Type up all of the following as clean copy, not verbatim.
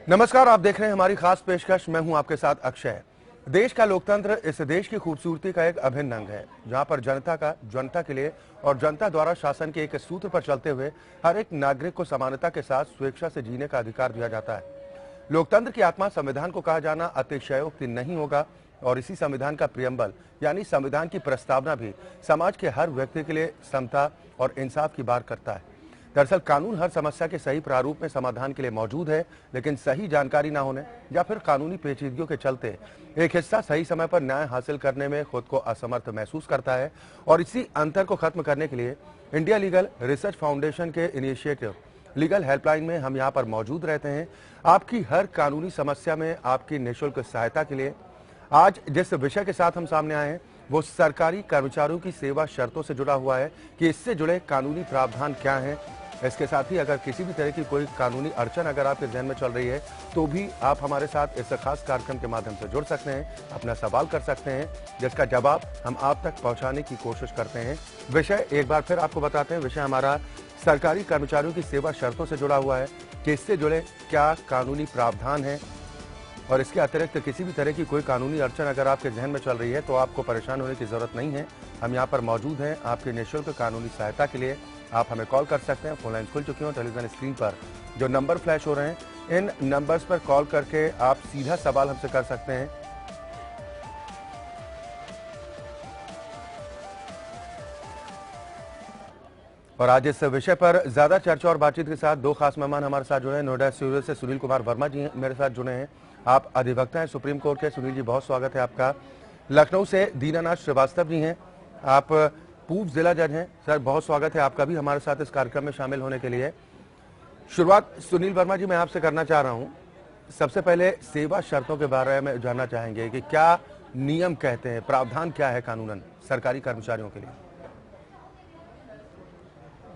नमस्कार, आप देख रहे हैं हमारी खास पेशकश। मैं हूं आपके साथ अक्षय। देश का लोकतंत्र इस देश की खूबसूरती का एक अभिन्न अंग है, जहां पर जनता के लिए और जनता द्वारा शासन के एक सूत्र पर चलते हुए हर एक नागरिक को समानता के साथ स्वेच्छा से जीने का अधिकार दिया जाता है। लोकतंत्र की आत्मा संविधान को कहा जाना अतिशयोक्ति नहीं होगा और इसी संविधान का प्रियम्बल यानी संविधान की प्रस्तावना भी समाज के हर व्यक्ति के लिए समता और इंसाफ की बात करता है। दरअसल कानून हर समस्या के सही प्रारूप में समाधान के लिए मौजूद है, लेकिन सही जानकारी ना होने या फिर कानूनी पेचीदगियों के चलते एक हिस्सा सही समय पर न्याय हासिल करने में खुद को असमर्थ महसूस करता है। और इसी अंतर को खत्म करने के लिए इंडिया लीगल रिसर्च फाउंडेशन के इनिशिएटिव लीगल हेल्पलाइन में हम यहाँ पर मौजूद रहते हैं, आपकी हर कानूनी समस्या में आपकी निःशुल्क सहायता के लिए। आज जिस विषय के साथ हम सामने आए हैं वो सरकारी कर्मचारियों की सेवा शर्तों से जुड़ा हुआ है कि इससे जुड़े कानूनी प्रावधान क्या हैं। इसके साथ ही अगर किसी भी तरह की कोई कानूनी अड़चन अगर आपके ध्यान में चल रही है तो भी आप हमारे साथ इस खास कार्यक्रम के माध्यम से जुड़ सकते हैं, अपना सवाल कर सकते हैं, जिसका जवाब हम आप तक पहुंचाने की कोशिश करते हैं। विषय एक बार फिर आपको बताते हैं, विषय हमारा सरकारी कर्मचारियों की सेवा शर्तों से जुड़ा हुआ है कि इससे जुड़े क्या कानूनी प्रावधान है। और इसके अतिरिक्त किसी भी तरह की कोई कानूनी अड़चन अगर आपके जहन में चल रही है तो आपको परेशान होने की जरूरत नहीं है। हम यहाँ पर मौजूद हैं आपके निःशुल्क कानूनी सहायता के लिए। आप हमें कॉल कर सकते हैं, फोन लाइन खुल चुकी हो। टेलीविजन स्क्रीन पर जो नंबर फ्लैश हो रहे हैं, इन नंबर्स पर कॉल करके आप सीधा सवाल हमसे कर सकते हैं। और आज इस विषय पर ज्यादा चर्चा और बातचीत के साथ दो खास मेहमान हमारे साथ जुड़े हैं। नोएडा स्टूडियो से सुनील कुमार वर्मा जी मेरे साथ जुड़े हैं। आप अधिवक्ता हैं सुप्रीम कोर्ट के। सुनील जी, बहुत स्वागत है आपका। लखनऊ से दीनानाथ श्रीवास्तव जी हैं, आप पूर्व जिला जज हैं। सर, बहुत स्वागत है आपका भी हमारे साथ इस कार्यक्रम में शामिल होने के लिए। शुरुआत सुनील वर्मा जी मैं आपसे करना चाह रहा हूं। सबसे पहले सेवा शर्तों के बारे में जानना चाहेंगे कि क्या नियम कहते हैं, प्रावधान क्या है कानूनन सरकारी कर्मचारियों के लिए?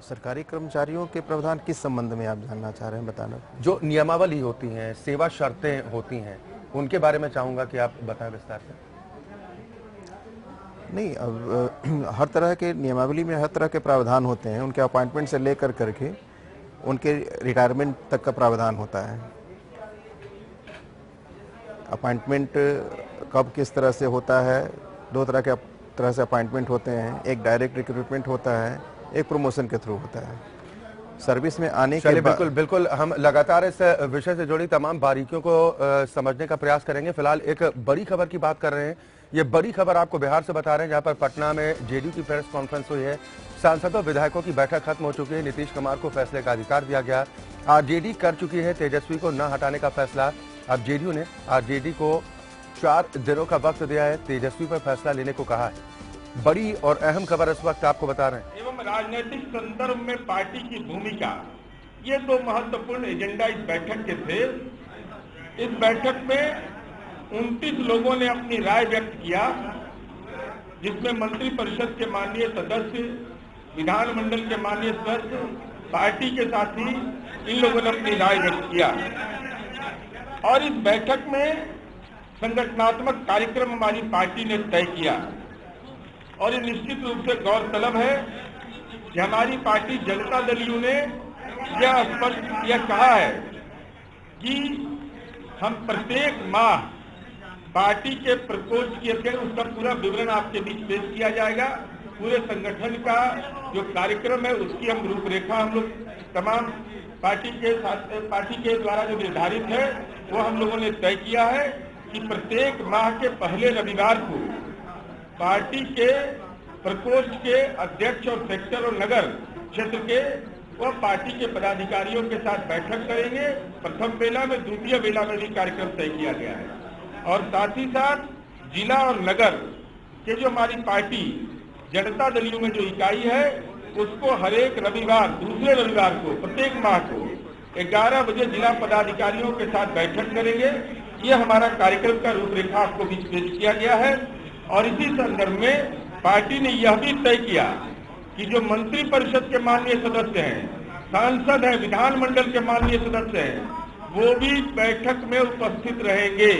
सरकारी कर्मचारियों के प्रावधान किस संबंध में आप जानना चाह रहे हैं, बताना? जो नियमावली होती हैं, सेवा शर्तें होती हैं, उनके बारे में चाहूंगा कि आप बताएं विस्तार से। नहीं, अब हर तरह के नियमावली में हर तरह के प्रावधान होते हैं। उनके अपॉइंटमेंट से लेकर करके उनके रिटायरमेंट तक का प्रावधान होता है। अपॉइंटमेंट कब किस तरह से होता है, दो तरह से अपॉइंटमेंट होते हैं। एक डायरेक्ट रिक्रूटमेंट होता है, एक प्रमोशन के थ्रू होता है। सर्विस में आने के बाद बिल्कुल हम लगातार इस विषय से जुड़ी तमाम बारीकियों को समझने का प्रयास करेंगे। फिलहाल एक बड़ी खबर की बात कर रहे हैं। ये बड़ी खबर आपको बिहार से बता रहे हैं, जहां पर पटना में जेडीयू की प्रेस कॉन्फ्रेंस हुई है। सांसदों विधायकों की बैठक खत्म हो चुकी है। नीतीश कुमार को फैसले का अधिकार दिया गया। आरजेडी कर चुकी है तेजस्वी को न हटाने का फैसला। अब जेडीयू ने आरजेडी को 4 दिनों का वक्त दिया है, तेजस्वी पर फैसला लेने को कहा है। बड़ी और अहम खबर इस वक्त आपको बता रहे हैं। एवं राजनीतिक संदर्भ में पार्टी की भूमिका, ये दो महत्वपूर्ण एजेंडा इस बैठक के थे। इस बैठक में 29 लोगों ने अपनी राय व्यक्त किया, जिसमें मंत्री परिषद के माननीय सदस्य, विधानमंडल के माननीय सदस्य, पार्टी के साथी, इन लोगों ने अपनी राय व्यक्त किया। और इस बैठक में संगठनात्मक कार्यक्रम हमारी पार्टी ने तय किया। और ये निश्चित रूप से गौरतलब है कि हमारी पार्टी जनता दल यू ने यह स्पष्ट यह कहा है कि हम प्रत्येक माह पार्टी के प्रकोष्ठ की अध्यक्ष, उसका पूरा विवरण आपके बीच पेश किया जाएगा। पूरे संगठन का जो कार्यक्रम है उसकी हम रूपरेखा हम लोग तमाम पार्टी के द्वारा जो निर्धारित है वो हम लोगों ने तय किया है कि प्रत्येक माह के पहले रविवार को पार्टी के प्रकोष्ठ के अध्यक्ष और सेक्टर और नगर क्षेत्र के वह पार्टी के पदाधिकारियों के साथ बैठक करेंगे। प्रथम बेला में, द्वितीय बेला में भी कार्यक्रम तय किया गया है। और साथ ही साथ जिला और नगर के जो हमारी पार्टी जनता दल यू में जो इकाई है उसको हर एक रविवार, दूसरे रविवार को प्रत्येक माह को 11 बजे जिला पदाधिकारियों के साथ बैठक करेंगे। ये हमारा कार्यक्रम का रूपरेखा आपको बीच पेश किया गया है। और इसी संदर्भ में पार्टी ने यह भी तय किया कि जो मंत्री परिषद के माननीय सदस्य हैं, सांसद हैं, विधानमंडल के माननीय सदस्य हैं, वो भी बैठक में उपस्थित रहेंगे।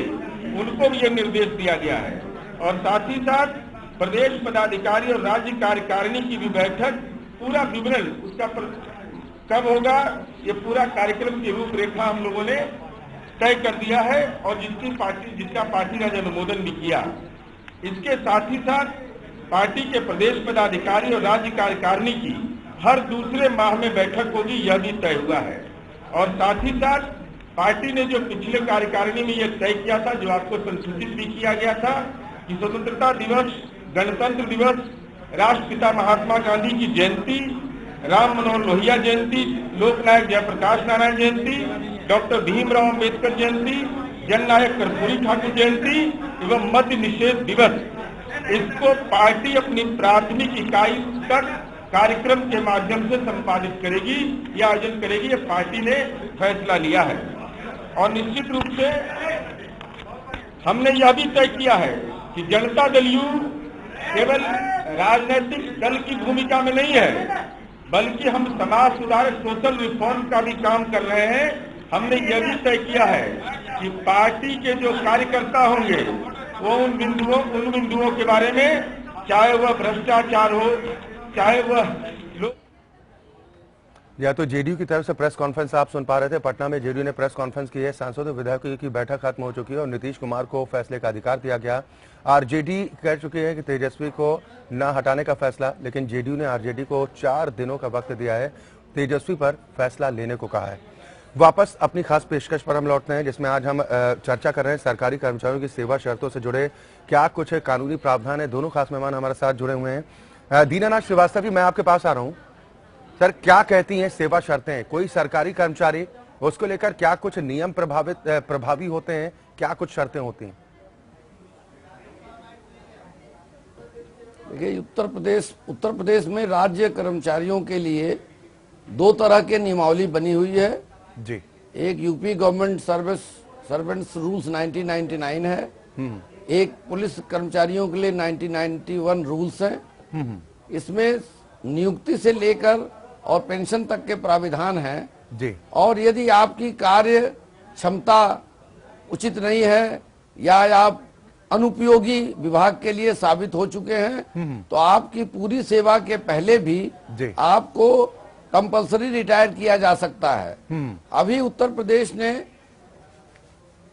उनको भी यह निर्देश दिया गया है। और साथ ही साथ प्रदेश पदाधिकारी और राज्य कार्यकारिणी की भी बैठक, पूरा विवरण उसका कब होगा, ये पूरा कार्यक्रम की रूपरेखा हम लोगों ने तय कर दिया है और जिसका पार्टी ने अनुमोदन भी किया। इसके साथ ही साथ पार्टी के प्रदेश पदाधिकारी और राज्य कार्यकारिणी की हर दूसरे माह में बैठक होगी, यह भी तय हुआ है। और साथ ही साथ पार्टी ने जो पिछले कार्यकारिणी में यह तय किया था, जो आपको संसूचित भी किया गया था कि स्वतंत्रता दिवस, गणतंत्र दिवस, राष्ट्रपिता महात्मा गांधी की जयंती, राम मनोहर लोहिया जयंती, लोकनायक जयप्रकाश नारायण जयंती, डॉक्टर भीमराव अम्बेडकर जयंती, जननायक कर्पूरी ठाकुर जयंती एवं मद्य निषेध दिवस, इसको पार्टी अपनी प्राथमिक इकाई तक कार्यक्रम के माध्यम से संपादित करेगी या आयोजन करेगी। यह पार्टी ने फैसला लिया है। और निश्चित रूप से हमने यह भी तय किया है कि जनता दल यू केवल राजनीतिक दल की भूमिका में नहीं है, बल्कि हम समाज सुधारक सोशल रिफॉर्म का भी काम कर रहे हैं। हमने यह भी तय किया है कि पार्टी के जो कार्यकर्ता होंगे वो उन बिंदुओं के बारे में, चाहे वह भ्रष्टाचार हो, चाहे वह या तो जेडीयू की तरफ से प्रेस कॉन्फ्रेंस आप सुन पा रहे थे। पटना में जेडीयू ने प्रेस कॉन्फ्रेंस की है। सांसदों विधायकों की बैठक खत्म हो चुकी है और नीतीश कुमार को फैसले का अधिकार दिया गया। आरजेडी कह चुकी है कि तेजस्वी को न हटाने का फैसला, लेकिन जेडीयू ने आरजेडी को 4 दिनों का वक्त दिया है तेजस्वी पर फैसला लेने को कहा है। वापस अपनी खास पेशकश पर हम लौटते हैं, जिसमें आज हम चर्चा कर रहे हैं सरकारी कर्मचारियों की सेवा शर्तों से जुड़े क्या कुछ कानूनी प्रावधान है। दोनों खास मेहमान हमारे साथ जुड़े हुए हैं। दीनानाथ श्रीवास्तव जी, मैं आपके पास आ रहा हूं। सर, क्या कहती हैं सेवा शर्तें? कोई सरकारी कर्मचारी, उसको लेकर क्या कुछ नियम प्रभावी होते हैं, क्या कुछ शर्तें होती हैं? देखिए, उत्तर प्रदेश में राज्य कर्मचारियों के लिए 2 तरह के नियमावली बनी हुई है जी। एक यूपी गवर्नमेंट सर्वेंट्स रूल्स 1999 है, एक पुलिस कर्मचारियों के लिए 1991 रूल्स हैं। इसमें नियुक्ति से लेकर और पेंशन तक के प्राविधान हैं जी। और यदि आपकी कार्य क्षमता उचित नहीं है या आप अनुपयोगी विभाग के लिए साबित हो चुके हैं तो आपकी पूरी सेवा के पहले भी आपको कंपलसरी रिटायर किया जा सकता है। अभी उत्तर प्रदेश ने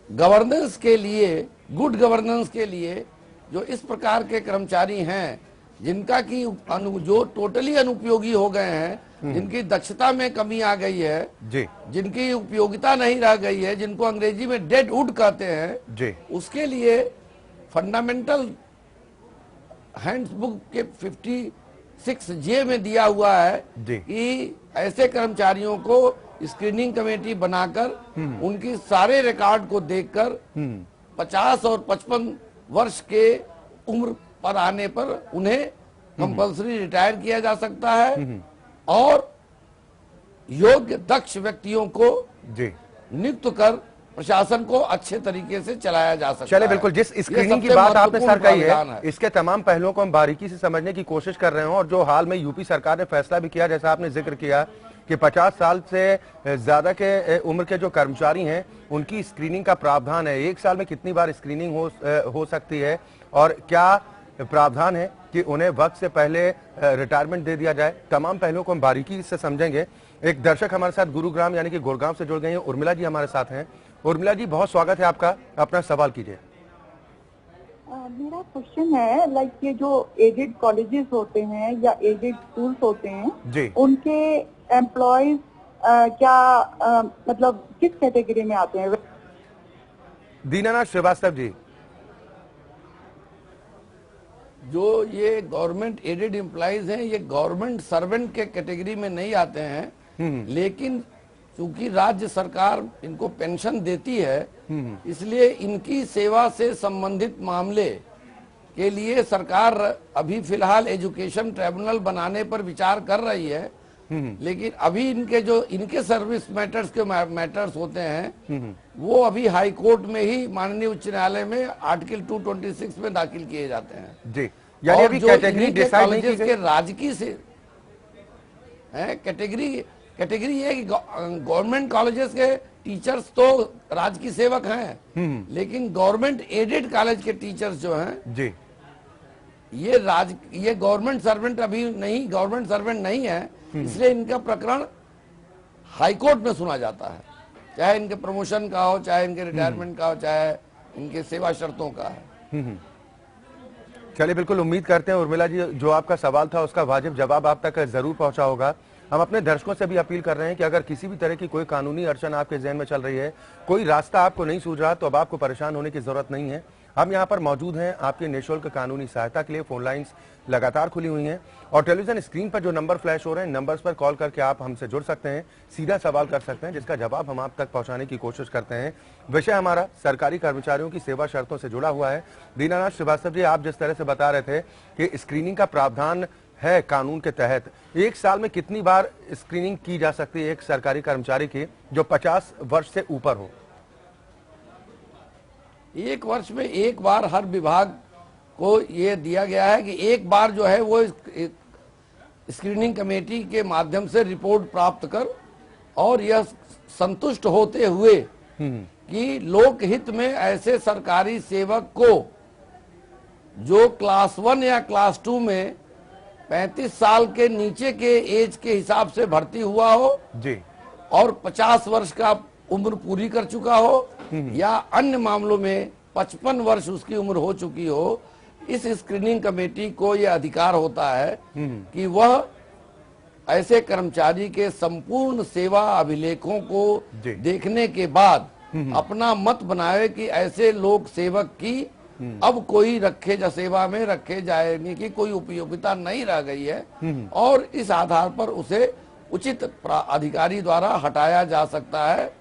गवर्नेंस के लिए, गुड गवर्नेंस के लिए जो इस प्रकार के कर्मचारी हैं जिनका की जो टोटली अनुपयोगी हो गए हैं, जिनकी दक्षता में कमी आ गई है जी, जिनकी उपयोगिता नहीं रह गई है, जिनको अंग्रेजी में डेड वुड कहते हैं जी, उसके लिए फंडामेंटल हैंडबुक के 56J में दिया हुआ है कि ऐसे कर्मचारियों को स्क्रीनिंग कमेटी बनाकर उनकी सारे रिकॉर्ड को देखकर 50 और 55 वर्ष के उम्र पर आने पर उन्हें कंपल्सरी रिटायर किया जा सकता है और योग्य दक्ष व्यक्तियों को नियुक्त कर प्रशासन को अच्छे तरीके से चलाया जा सकता है। चले, बिल्कुल, जिस स्क्रीनिंग की बात आपने सर कही है, इसके तमाम पहलुओं को हम बारीकी से समझने की कोशिश कर रहे हैं। और जो हाल में यूपी सरकार ने फैसला भी किया, जैसा आपने जिक्र किया कि 50 साल से ज्यादा के उम्र के जो कर्मचारी हैं उनकी स्क्रीनिंग का प्रावधान है। 1 साल में कितनी बार स्क्रीनिंग हो सकती है और क्या प्रावधान है कि उन्हें वक्त से पहले रिटायरमेंट दे दिया जाए। तमाम पहलुओं को हम बारीकी से समझेंगे। एक दर्शक हमारे साथ गुरुग्राम यानी कि गुड़गांव से जुड़ गए हैं, उर्मिला जी हमारे साथ हैं। उर्मिला जी, बहुत स्वागत है आपका, अपना सवाल कीजिए। मेरा क्वेश्चन है, लाइक ये जो एडेड कॉलेजेस होते हैं या एडेड स्कूल्स होते हैं जी, उनके एम्प्लॉयज क्या मतलब किस कैटेगरी में आते हैं? दीनानाथ श्रीवास्तव जी, जो ये गवर्नमेंट एडेड एम्प्लॉइज हैं ये गवर्नमेंट सर्वेंट के कैटेगरी में नहीं आते हैं, लेकिन चूंकि राज्य सरकार इनको पेंशन देती है इसलिए इनकी सेवा से संबंधित मामले के लिए सरकार अभी फिलहाल एजुकेशन ट्रिब्यूनल बनाने पर विचार कर रही है। लेकिन अभी इनके सर्विस मैटर्स के मैटर्स होते हैं वो अभी हाई कोर्ट में ही माननीय उच्च न्यायालय में आर्टिकल 226 में दाखिल किए जाते हैं जी। यानी अभी कैटेगरी डिसाइड नहीं की गई के राजकीय से है। कैटेगरी ये कि गवर्नमेंट कॉलेजेस के टीचर्स तो राजकीय सेवक हैं, लेकिन गवर्नमेंट एडेड कॉलेज के टीचर्स जो हैं जी ये गवर्नमेंट सर्वेंट अभी नहीं, गवर्नमेंट सर्वेंट नहीं है, इसलिए इनका प्रकरण हाई कोर्ट में सुना जाता है। चाहे इनके प्रमोशन का हो, चाहे इनके रिटायरमेंट का हो, चाहे इनके सेवा शर्तों का है। चलिए, बिल्कुल उम्मीद करते हैं उर्मिला जी, जो आपका सवाल था उसका वाजिब जवाब आप तक जरूर पहुंचा होगा। हम अपने दर्शकों से भी अपील कर रहे हैं कि अगर किसी भी तरह की कोई कानूनी अड़चन आपके जहन में चल रही है, कोई रास्ता आपको नहीं सूझ रहा, तो अब आपको परेशान होने की जरूरत नहीं है। हम यहाँ पर मौजूद हैं आपके निःशुल्क कानूनी सहायता के लिए। फोन लाइंस लगातार खुली हुई हैं और टेलीविजन स्क्रीन पर जो नंबर फ्लैश हो रहे हैं, नंबर्स पर कॉल करके आप हमसे जुड़ सकते हैं, सीधा सवाल कर सकते हैं, जिसका जवाब हम आप तक पहुंचाने की कोशिश करते हैं। विषय हमारा सरकारी कर्मचारियों की सेवा शर्तों से जुड़ा हुआ है। दीनानाथ श्रीवास्तव जी, आप जिस तरह से बता रहे थे कि स्क्रीनिंग का प्रावधान है कानून के तहत, एक साल में कितनी बार स्क्रीनिंग की जा सकती है एक सरकारी कर्मचारी की जो 50 वर्ष से ऊपर हो? एक वर्ष में एक बार हर विभाग को ये दिया गया है कि एक बार जो है वो स्क्रीनिंग कमेटी के माध्यम से रिपोर्ट प्राप्त कर और यह संतुष्ट होते हुए कि लोकहित में ऐसे सरकारी सेवक को जो क्लास 1 या क्लास 2 में 35 साल के नीचे के एज के हिसाब से भर्ती हुआ हो जी, और 50 वर्ष का उम्र पूरी कर चुका हो या अन्य मामलों में 55 वर्ष उसकी उम्र हो चुकी हो, इस स्क्रीनिंग कमेटी को यह अधिकार होता है कि वह ऐसे कर्मचारी के संपूर्ण सेवा अभिलेखों को देखने के बाद अपना मत बनाए कि ऐसे लोक सेवक की अब कोई सेवा में रखे जाने की कोई उपयोगिता नहीं रह गई है और इस आधार पर उसे उचित अधिकारी द्वारा हटाया जा सकता है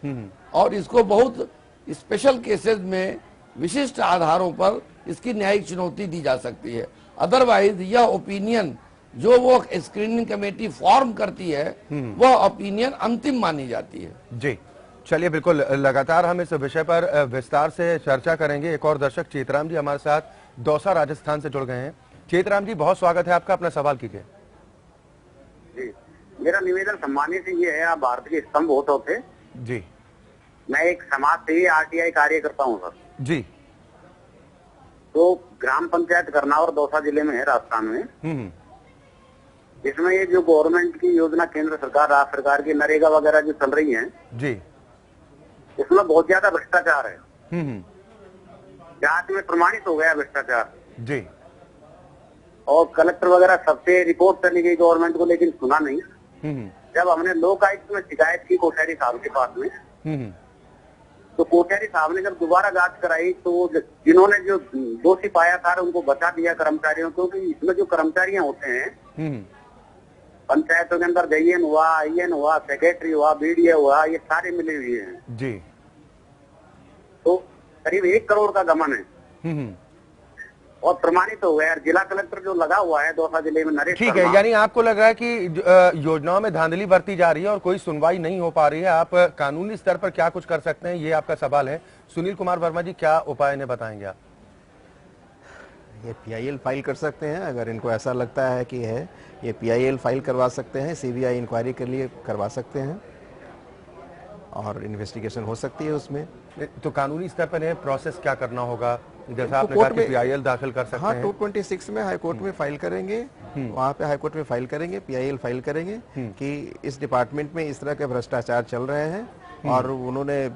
और इसको बहुत स्पेशल केसेस में विशिष्ट आधारों पर इसकी न्यायिक चुनौती दी जा सकती है। अदरवाइज यह ओपिनियन जो वो स्क्रीनिंग कमेटी फॉर्म करती है वह ओपिनियन अंतिम मानी जाती है। जी, चलिए, बिल्कुल लगातार हम इस विषय पर विस्तार से चर्चा करेंगे। एक और दर्शक चेतराम जी हमारे साथ दौसा राजस्थान से जुड़ गए हैं। चेतराम जी, बहुत स्वागत है आपका, अपना सवाल कीजिए। जी, मेरा निवेदन सम्मानीय से ये है, आप भारत के स्तंभ होते जी। मैं एक समाज सेवी आरटीआई कार्यकर्ता हूँ सर जी। तो ग्राम पंचायत करनावर दौसा जिले में है, राजस्थान में। इसमें ये जो गवर्नमेंट की योजना केंद्र सरकार, राज्य सरकार की नरेगा वगैरह जो चल रही है जी, इसमें बहुत ज्यादा भ्रष्टाचार है। जांच में प्रमाणित हो गया भ्रष्टाचार जी, और कलेक्टर वगैरह सबसे रिपोर्ट करनी गई गवर्नमेंट को, लेकिन सुना नहीं। जब हमने लोक आयुक्त में शिकायत की कोश्यारी साहब के पास में, तो कोश्यारी साहब ने जब दोबारा जांच कराई तो जिन्होंने जो दोषी पाया था उनको बचा दिया कर्मचारियों को, क्योंकि इसमें जो कर्मचारियां होते हैं पंचायतों के अंदर JN हुआ, IN हुआ, सेक्रेटरी हुआ, BDA हुआ, ये सारे मिले हुए हैं जी। तो करीब 1 करोड़ का गमन है और प्रमाणित हो गया। जिला कलेक्टर जो लगा हुआ है दौसा जिले में, नरेश, ठीक है, यानी आपको लग रहा है कि योजनाओं में धांधली बरती जा रही है और कोई सुनवाई नहीं हो पा रही है। आप कानूनी स्तर पर क्या कुछ कर सकते हैं, ये आपका सवाल है। सुनील कुमार वर्मा जी, क्या उपाय ने बताएंगे आप? ये PIL फाइल कर सकते हैं, अगर इनको ऐसा लगता है कि है, ये PIL फाइल करवा सकते हैं, CBI इंक्वायरी के लिए करवा सकते हैं और इन्वेस्टिगेशन हो सकती है उसमें। तो कानूनी स्तर पर प्रोसेस क्या करना होगा? जैसा आपने कहा कि PIL दाखिल कर सकते हैं। 226 में हाई कोर्ट में फाइल करेंगे, वहाँ पे हाई कोर्ट में फाइल करेंगे, PIL फाइल करेंगे कि इस डिपार्टमेंट में इस तरह के भ्रष्टाचार चल रहे हैं और उन्होंने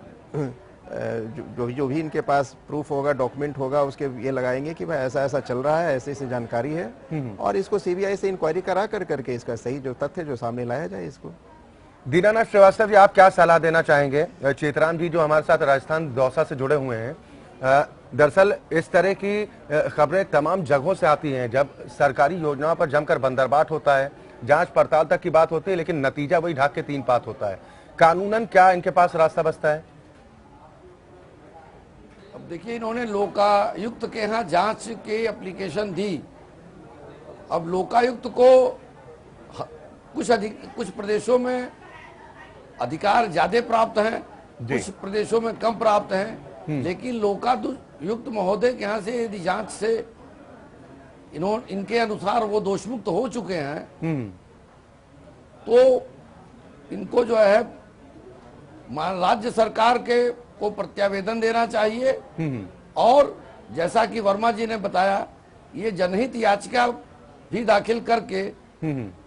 जो भी इनके पास प्रूफ होगा, डॉक्यूमेंट होगा, उसके ये लगाएंगे कि भाई ऐसा ऐसा चल रहा है, ऐसी ऐसी जानकारी है और इसको CBI से इंक्वायरी करा करके इसका सही जो तथ्य जो सामने लाया जाए इसको। दीनानाथ श्रीवास्तव जी, आप क्या सलाह देना चाहेंगे? चेतराम जी जो हमारे साथ राजस्थान दौसा से जुड़े हुए हैं, दरअसल इस तरह की खबरें तमाम जगहों से आती हैं, जब सरकारी योजनाओं पर जमकर बंदरबाट होता है, जांच पड़ताल तक की बात होती है, लेकिन नतीजा वही ढाक के 3 पात होता है। कानूनन क्या इनके पास रास्ता बचता है? अब देखिए, इन्होंने लोकायुक्त के यहाँ जांच के एप्लीकेशन दी। अब लोकायुक्त को कुछ प्रदेशों में अधिकार ज्यादा प्राप्त हैं, कुछ प्रदेशों में कम प्राप्त हैं, लेकिन लोकायुक्त महोदय के यहाँ से यदि जांच से इनके अनुसार वो दोषमुक्त हो चुके हैं तो इनको जो है राज्य सरकार को प्रत्यावेदन देना चाहिए और जैसा कि वर्मा जी ने बताया, ये जनहित याचिका भी दाखिल करके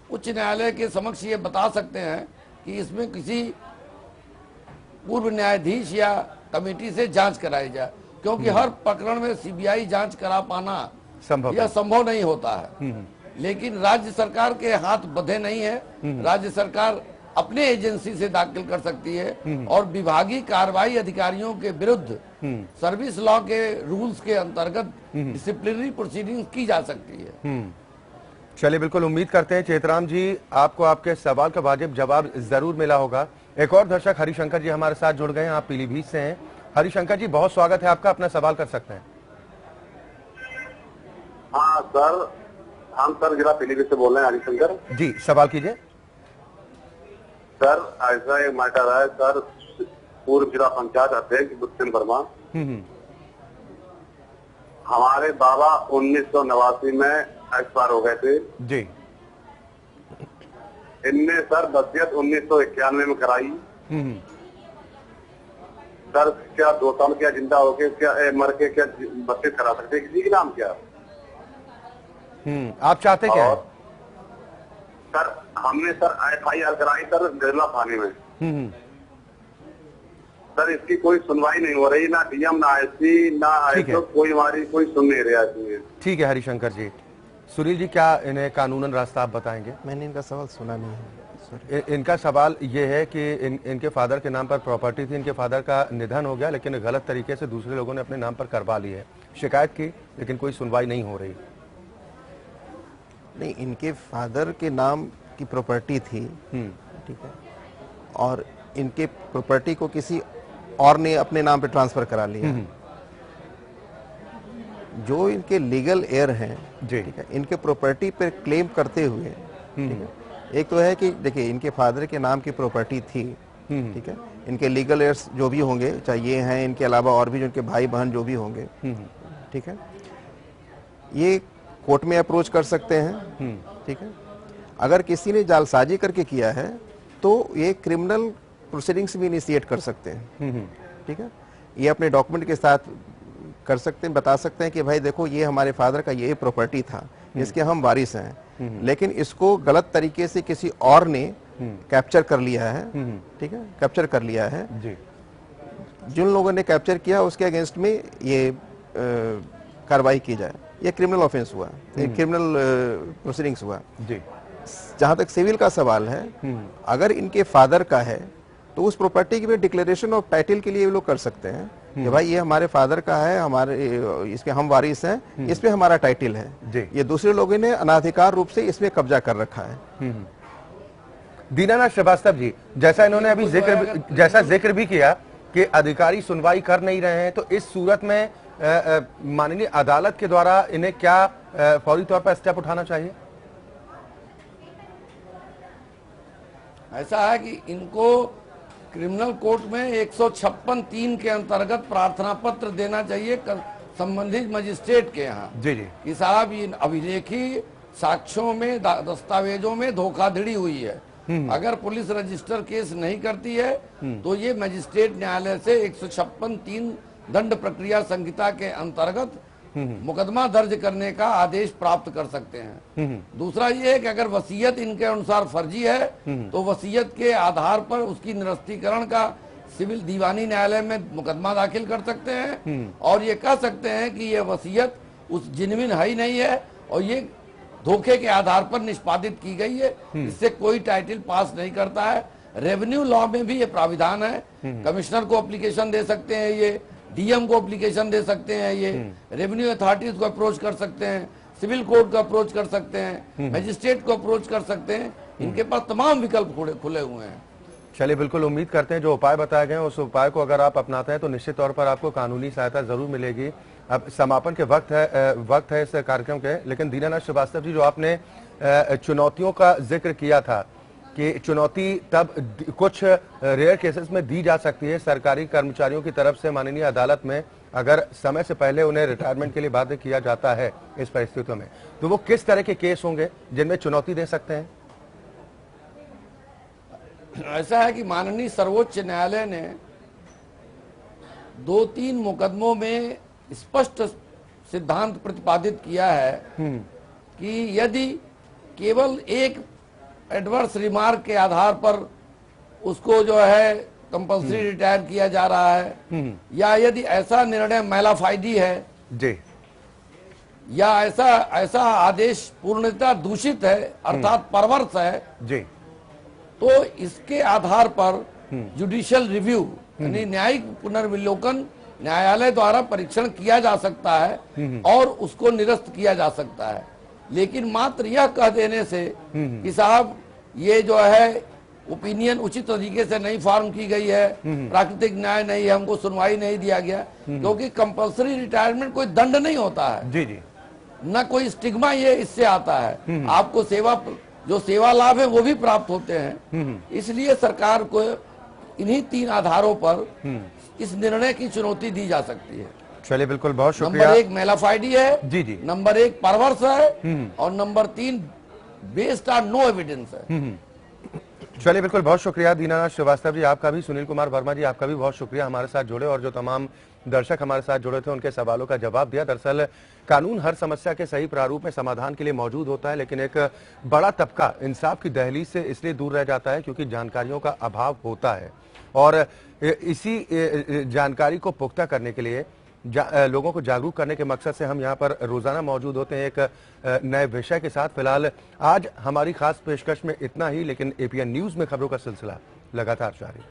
उच्च न्यायालय के समक्ष ये बता सकते हैं कि इसमें किसी पूर्व न्यायाधीश या कमेटी से जांच कराई जाए, क्योंकि हर प्रकरण में सीबीआई जांच करा पाना यह संभव नहीं होता है। लेकिन राज्य सरकार के हाथ बंधे नहीं है, राज्य सरकार अपने एजेंसी से दाखिल कर सकती है और विभागीय कार्रवाई अधिकारियों के विरुद्ध सर्विस लॉ के रूल्स के अंतर्गत डिसिप्लिनरी प्रोसीडिंग की जा सकती है। चलिए, बिल्कुल उम्मीद करते हैं चेतराम जी आपको आपके सवाल का वाजिब जवाब जरूर मिला होगा। एक और दर्शक हरिशंकर जी हमारे साथ जुड़ गए हैं, आप पीलीभीत से हैं। हरिशंकर जी, बहुत स्वागत है आपका, अपना सवाल कर सकते हैं। हाँ सर, हम सर जिला पीलीभीत से बोल रहे हैं, हरिशंकर जी, सवाल कीजिए। सर ऐसा एक मैटर है सर, पूर्व जिला पंचायत अध्यक्ष बुद्धन वर्मा, हमारे बाबा 1989 में एक्सपायर हो गए थे जी। इनने सर वसीयत 1991 में कराई। सर क्या 2 साल क्या जिंदा होके क्या मर के क्या वसीयत करा सकते किसी के नाम क्या? आप चाहते क्या है? सर हमने सर FIR कराई सर बिरला थाने में। सर इसकी कोई सुनवाई नहीं हो रही, ना DM ना IC ना ISO, कोई हमारी कोई सुन नहीं रहा है। ठीक है हरिशंकर जी। सुनील जी, क्या इन्हें कानूनन रास्ता आप बताएंगे? मैंने इनका सवाल सुना नहीं है। इनका सवाल ये है कि इनके फादर के नाम पर प्रॉपर्टी थी, इनके फादर का निधन हो गया, लेकिन गलत तरीके से दूसरे लोगों ने अपने नाम पर करवा ली है। शिकायत की लेकिन कोई सुनवाई नहीं हो रही। नहीं, इनके फादर के नाम की प्रॉपर्टी थी, ठीक है, और इनके प्रॉपर्टी को किसी और ने अपने नाम पे ट्रांसफर करा लिया। जो इनके लीगल एयर हैं, ठीक है, इनके प्रॉपर्टी पर क्लेम करते हुए, ठीक है, एक तो है कि देखिए इनके फादर के नाम की प्रॉपर्टी थी, ठीक है, इनके लीगल एयर्स जो भी होंगे, चाहे ये हैं, इनके अलावा और भी जो इनके भाई बहन जो भी होंगे, ठीक है, ये कोर्ट में अप्रोच कर सकते हैं, ठीक है। अगर किसी ने जालसाजी करके किया है तो ये क्रिमिनल प्रोसीडिंग्स भी इनिशिएट कर सकते हैं, ठीक है। ये अपने डॉक्यूमेंट के साथ कर सकते हैं, बता सकते हैं कि भाई देखो ये हमारे फादर का ये प्रॉपर्टी था, इसके हम वारिस हैं, लेकिन इसको गलत तरीके से किसी और ने कैप्चर कर लिया है, ठीक है, कैप्चर कर लिया है जी। जिन लोगों ने कैप्चर किया उसके अगेंस्ट में ये कार्रवाई की जाए। ये क्रिमिनल ऑफेंस हुआ, क्रिमिनल प्रोसीडिंग्स हुआ जी। जहां तक सिविल का सवाल है, अगर इनके फादर का है तो उस प्रॉपर्टी की डिक्लेरेशन ऑफ टाइटल के लिए ये लोग कर सकते हैं कि भाई ये हमारे फादर का है, हमारे इसके हम वारिस हैं, इस पे हमारा टाइटल है। ये दूसरे लोगों ने अनाधिकार रूप से इसमें कब्जा कर रखा है। दीनानाथ श्रीवास्तव जी, जैसा इन्होंने अभी जिक्र भी किया कि अधिकारी सुनवाई कर नहीं रहे हैं, तो इस सूरत में माननीय अदालत के द्वारा इन्हें क्या फौरी तौर पर स्टेप उठाना चाहिए? ऐसा है कि इनको क्रिमिनल कोर्ट में 156(3) के अंतर्गत प्रार्थना पत्र देना चाहिए संबंधित मजिस्ट्रेट के यहाँ जी जी कि साहब ये अभिलेखी साक्ष्यों में दस्तावेजों में धोखाधड़ी हुई है। अगर पुलिस रजिस्टर केस नहीं करती है तो ये मजिस्ट्रेट न्यायालय से 156(3) दंड प्रक्रिया संहिता के अंतर्गत मुकदमा दर्ज करने का आदेश प्राप्त कर सकते हैं। दूसरा ये है कि अगर वसीयत इनके अनुसार फर्जी है तो वसीयत के आधार पर उसकी निरस्तीकरण का सिविल दीवानी न्यायालय में मुकदमा दाखिल कर सकते हैं और ये कह सकते हैं कि ये वसीयत उस जिनविन है ही नहीं है और ये धोखे के आधार पर निष्पादित की गई है, इससे कोई टाइटल पास नहीं करता है। रेवेन्यू लॉ में भी ये प्राविधान है, कमिश्नर को एप्लीकेशन दे सकते हैं, ये DM को एप्लीकेशन दे सकते हैं, ये रेवेन्यू अथॉरिटीज को अप्रोच कर सकते हैं, सिविल कोर्ट को अप्रोच कर सकते हैं, मजिस्ट्रेट को अप्रोच कर सकते हैं। इनके पास तमाम विकल्प खुले हुए हैं। चलिए, बिल्कुल उम्मीद करते हैं जो उपाय बताए गए हैं उस उपाय को अगर आप अपनाते हैं तो निश्चित तौर पर आपको कानूनी सहायता जरूर मिलेगी। अब समापन के वक्त है इस कार्यक्रम के, लेकिन दीनानाथ श्रीवास्तव जी, जो आपने चुनौतियों का जिक्र किया था कि चुनौती तब कुछ रेयर केसेस में दी जा सकती है सरकारी कर्मचारियों की तरफ से माननीय अदालत में, अगर समय से पहले उन्हें रिटायरमेंट के लिए बाध्य किया जाता है इस परिस्थितियों में, तो वो किस तरह के केस होंगे जिनमें चुनौती दे सकते हैं? ऐसा है कि माननीय सर्वोच्च न्यायालय ने 2-3 मुकदमों में स्पष्ट सिद्धांत प्रतिपादित किया है कि यदि केवल एक एडवर्स रिमार्क के आधार पर उसको जो है कंपल्सरी रिटायर किया जा रहा है, या यदि ऐसा निर्णय मैलाफाइडी है जी, या ऐसा आदेश पूर्णतः दूषित है अर्थात परवर्स है जी, तो इसके आधार पर जुडिशियल रिव्यू यानी न्यायिक पुनर्विलोकन न्यायालय द्वारा परीक्षण किया जा सकता है और उसको निरस्त किया जा सकता है। लेकिन मात्र यह कह देने से कि साहब ये जो है ओपिनियन उचित तरीके से नहीं फॉर्म की गई है, प्राकृतिक न्याय नहीं है, हमको सुनवाई नहीं दिया गया, क्योंकि कंपल्सरी रिटायरमेंट कोई दंड नहीं होता है जी, जी, न कोई स्टिग्मा ये इससे आता है, आपको जो सेवा लाभ है वो भी प्राप्त होते हैं। इसलिए सरकार को इन्हीं 3 आधारों पर इस निर्णय की चुनौती दी जा सकती है। चलिए बिल्कुल, बहुत शुक्रिया। नंबर 1 मैलाफाइडी है जी, जी, नंबर 1 परवर्स है और number 3 based on no evidence है। चलिए बिल्कुल, बहुत शुक्रिया दीनानाथ श्रीवास्तव जी, आपका भी। सुनील कुमार वर्मा जी, आपका भी बहुत शुक्रिया हमारे साथ जुड़े और जो तमाम दर्शक हमारे साथ जुड़े थे उनके सवालों का जवाब दिया। दरअसल कानून हर समस्या के सही प्रारूप में समाधान के लिए मौजूद होता है, लेकिन एक बड़ा तबका इंसाफ की दहलीज से इसलिए दूर रह जाता है क्योंकि जानकारियों का अभाव होता है। और इसी जानकारी को पुख्ता करने के लिए लोगों को जागरूक करने के मकसद से हम यहाँ पर रोजाना मौजूद होते हैं एक नए विषय के साथ। फिलहाल आज हमारी खास पेशकश में इतना ही, लेकिन एपीएन न्यूज में खबरों का सिलसिला लगातार जारी।